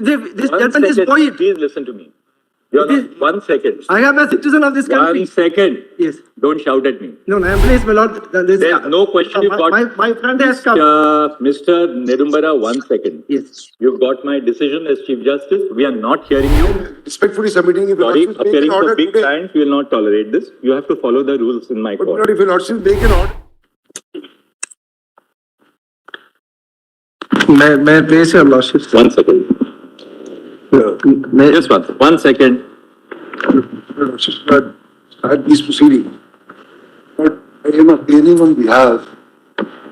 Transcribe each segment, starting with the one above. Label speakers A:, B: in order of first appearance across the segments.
A: This gentleman is poet.
B: Please listen to me. One second.
A: I am a citizen of this country.
B: 1 second.
A: Yes.
B: Don't shout at me.
A: No, please, my lord.
B: There's no question you've got.
A: My friend has come.
B: Mr. Nedumbara, 1 second.
A: Yes.
B: You've got my decision as Chief Justice. We are not hearing you.
C: Respectfully submitting. If
B: Sorry, appearing for big clients, we will not tolerate this. You have to follow the rules in my court.
C: But if you're not still make an order.
A: May I place your lordship?
B: 1 second. Just 1 second.
C: Start these proceedings. But I am appearing on behalf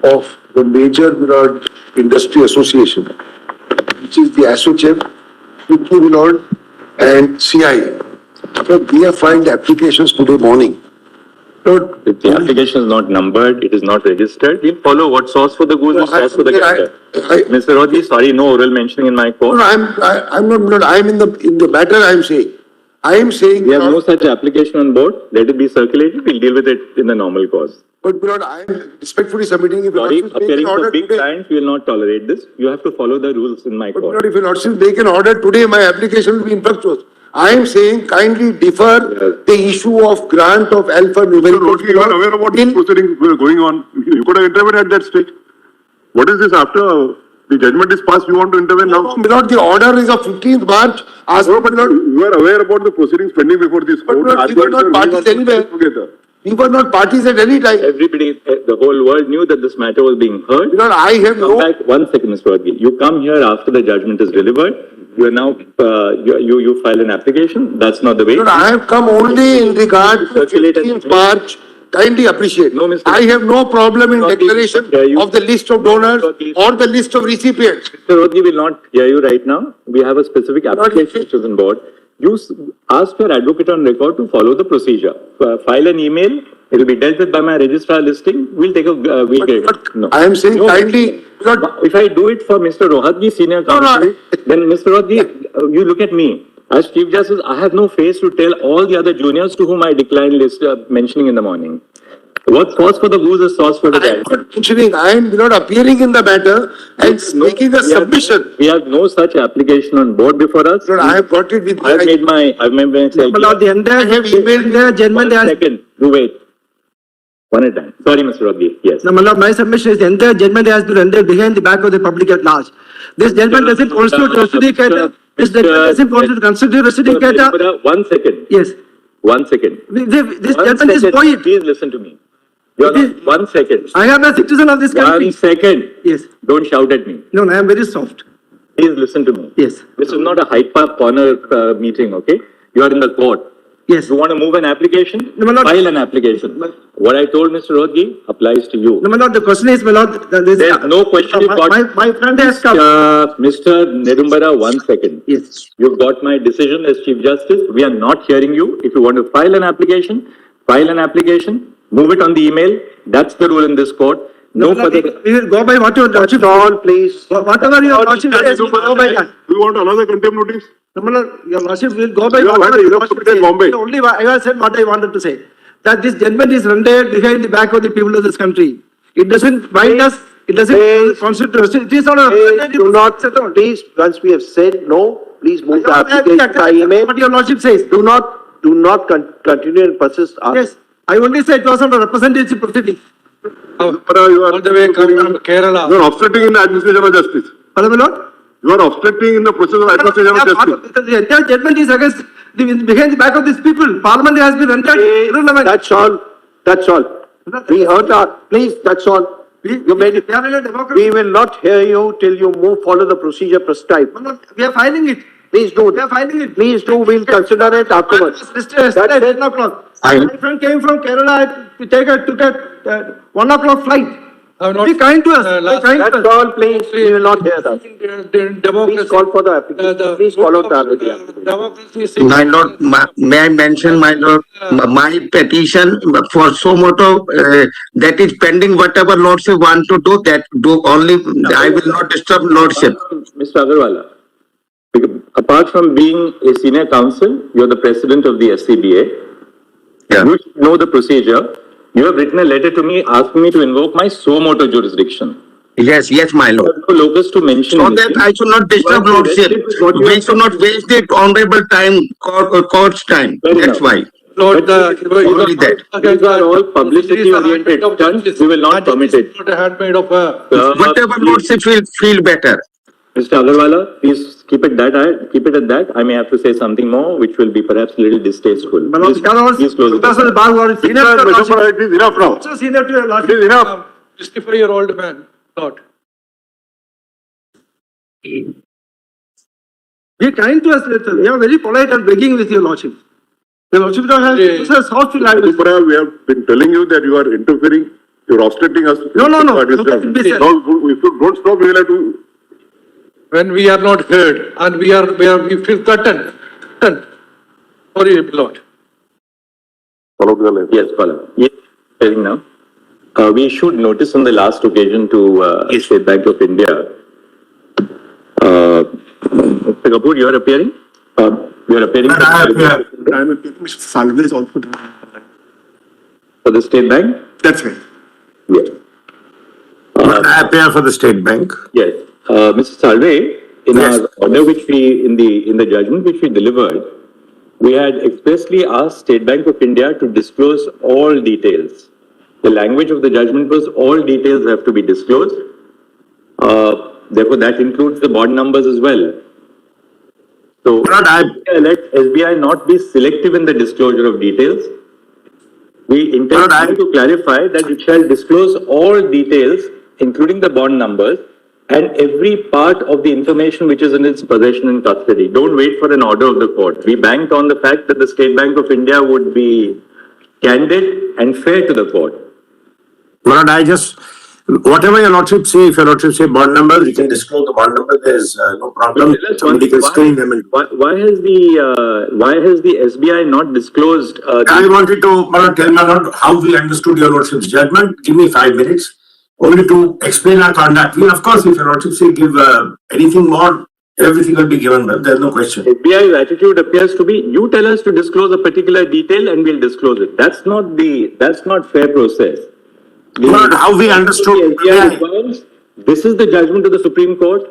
C: of the major Vinod Industry Association, which is the ASSOCHEM, Vinod and CI. So we have filed applications today morning.
B: If the application is not numbered, it is not registered, we'll follow what source for the goose is source for the gander. Mr. Rohtagi, sorry, no oral mentioning in my court.
C: No, I'm not, I'm in the matter I am saying.
B: We have no such application on board. Let it be circulated. We'll deal with it in the normal course.
C: But I am respectfully submitting. If
B: sorry, appearing for big clients, we will not tolerate this. You have to follow the rules in my court.
C: But if you not still make an order today, my application will be infructuous. I am saying kindly defer the issue of grant of alpha numerical.
D: You are aware of what proceedings were going on. You could have intervened at that stage. What is this after the judgment is passed? You want to intervene now?
C: Milord, the order is of 15th March.
D: No, but you are aware about the proceedings pending before this court.
C: But we were not parties anywhere. We were not parties at any time.
B: Everybody, the whole world knew that this matter was being heard.
C: Milord, I have no.
B: Back 1 second, Mr. Rohtagi. You come here after the judgment is delivered. You are now, you file an application. That's not the way.
C: Milord, I have come only in regard to 15th March. Kindly appreciate.
B: No, Mr.
C: I have no problem in declaration of the list of donors or the list of recipients.
B: Mr. Rohtagi will not hear you right now. We have a specific application which is on board. You ask your advocate on record to follow the procedure. File an email. It will be dealt with by my registrar listing. We'll take a.
C: No. I am saying kindly.
B: If I do it for Mr. Rohtagi, senior counsel, then Mr. Rohtagi, you look at me. As Chief Justice, I have no face to tell all the other juniors to whom I declined list mentioning in the morning. What sauce for the goose is sauce for the gander.
C: I am not appearing in the matter and making a submission.
B: We have no such application on board before us.
C: No, I have got it with.
B: I've made myself.
A: The entire I have emailed the gentleman.
B: 1 second. You wait. One at a time. Sorry, Mr. Rohtagi. Yes.
A: No, my submission is the entire judgment has been rendered behind the back of the public at large. This gentleman doesn't constitute justificator. This gentleman doesn't constitute justificator.
B: 1 second.
A: Yes.
B: 1 second.
A: This gentleman is poet.
B: Please listen to me. 1 second.
A: I am a citizen of this country.
B: 1 second.
A: Yes.
B: Don't shout at me.
A: No, I am very soft.
B: Please listen to me.
A: Yes.
B: This is not a Hyde Park corner meeting, okay? You are in the court.
A: Yes.
B: You want to move an application?
A: No, my lord.
B: File an application. What I told Mr. Rohtagi applies to you.
A: No, my lord, the question is, my lord,
B: there's no question you've got.
A: My friend has come.
B: Mr. Nedumbara, 1 second.
A: Yes.
B: You've got my decision as Chief Justice. We are not hearing you. If you want to file an application, move it on the email. That's the rule in this court. No further.
A: We will go by what your lordship.
C: All, please.
A: Whatever your lordship says, we will go by that.
D: Do you want another contempt notice?
A: No, my lord, your lordship will go by
D: You have
A: whatever
D: had
A: your
D: enough
A: lordship
D: to Bombay.
A: says. Only I have said what I wanted to say. That this judgment is rendered behind the back of the people of this country. It doesn't bind us. It doesn't constitute. It is not a.
E: Do not, please, once we have said no, please move the application by email.
A: What your lordship says.
E: Do not continue and persist.
A: Yes. I only said it was not a representative proceeding.
D: You are all the way coming from Kerala. You are obstructing in the administration of justice.
A: Pardon me, Lord?
D: You are obstructing in the process of administration of justice.
A: The entire judgment is against behind the back of these people. Parliament has been rendered.
E: That's all. That's all. We heard that. Please, that's all. You made it. We will not hear you till you follow the procedure prescribed.
A: We are filing it.
E: Please do.
A: We are filing it.
E: Please do. We'll consider it afterwards.
A: Yesterday at 10 o'clock. My friend came from Kerala to took a 1 o'clock flight. Be kind to us.
E: That's all, please. We will not hear that. Please call for the application. Please follow the application.
F: My lord, may I mention, my lord, my petition for so moto that is pending. Whatever lordship want to do, that do only. I will not disturb lordship.
B: Mr. Agarwala, apart from being a senior counsel, you are the president of the SCBA.
F: Yeah.
B: You should know the procedure. You have written a letter to me asking me to invoke my suo motu jurisdiction.
F: Yes, yes, my lord.
B: No locus to mention
F: So that
B: anything.
F: I should not disturb
B: You are
F: lordship.
B: restricted with what you
F: We
B: have
F: should not waste it honorable time, court's time.
B: Fair
F: That's
B: enough.
F: why.
G: Lord,
F: Only that.
B: These are all publicity oriented stunts. We will not permit it.
G: Not a handmaid of a.
F: Whatever lordship feel better.
B: Mr. Agarwala, please keep it at that. I may have to say something more, which will be perhaps a little distasteful. Please close it.
A: Professor Bhagwan, senior to your lordship.
D: It is enough now.
A: Also senior to your
D: It
A: lordship.
D: is enough.
G: Justify your old man, Lord.
A: Be kind to us, later. We are very polite and begging with your lordship. The lordship has soft to life.
D: Tripura, we have been telling you that you are interfering, you are obstructing us.
A: No.
D: Now,
A: Let it be said.
D: if you don't stop, we will have to.
G: When we are not heard and we feel threatened. Sorry, Lord.
D: Follow the line.
B: Yes, Pala. Yes, telling now. We issued notice on the last occasion to State Bank of India. Mr. Kapoor, you are appearing? You are appearing
C: Mr. Salve is also.
B: for the State Bank?
C: That's right.
B: Yes.
F: I appear for the State Bank.
B: Yes. Mr. Salve, in our order which we, in the judgment which we delivered, we had expressly asked State Bank of India to disclose all details. The language of the judgment was all details have to be disclosed. Therefore, that includes the bond numbers as well. So, let SBI not be selective in the disclosure of details. We intend to clarify that it shall disclose all details, including the bond numbers, and every part of the information which is in its possession and custody. Don't wait for an order of the court. We banked on the fact that the State Bank of India would be candid and fair to the court.
H: Lord, whatever your lordship say, if your lordship say bond numbers, you can disclose the bond number, there is no problem. Somebody can screen them.
B: Why has the SBI not disclosed?
H: I wanted to, tell my lord, how we understood your lordship's judgment. Give me 5 minutes, only to explain our conduct. Of course, if your lordship say give anything more, everything will be given, but there's no question.
B: SBI's attitude appears to be, you tell us to disclose a particular detail and we'll disclose it. That's not fair process.
H: Lord, how we understood.
B: This is the judgment of the Supreme Court.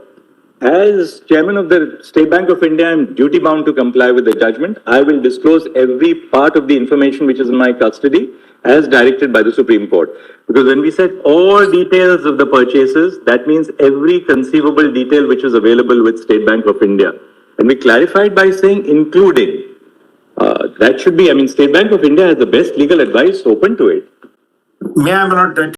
B: As chairman of the State Bank of India, I'm duty bound to comply with the judgment. I will disclose every part of the information which is in my custody as directed by the Supreme Court. Because when we said all details of the purchases, that means every conceivable detail which is available with State Bank of India. And we clarified by saying including. That should be, State Bank of India has the best legal advice open to it.
H: May I not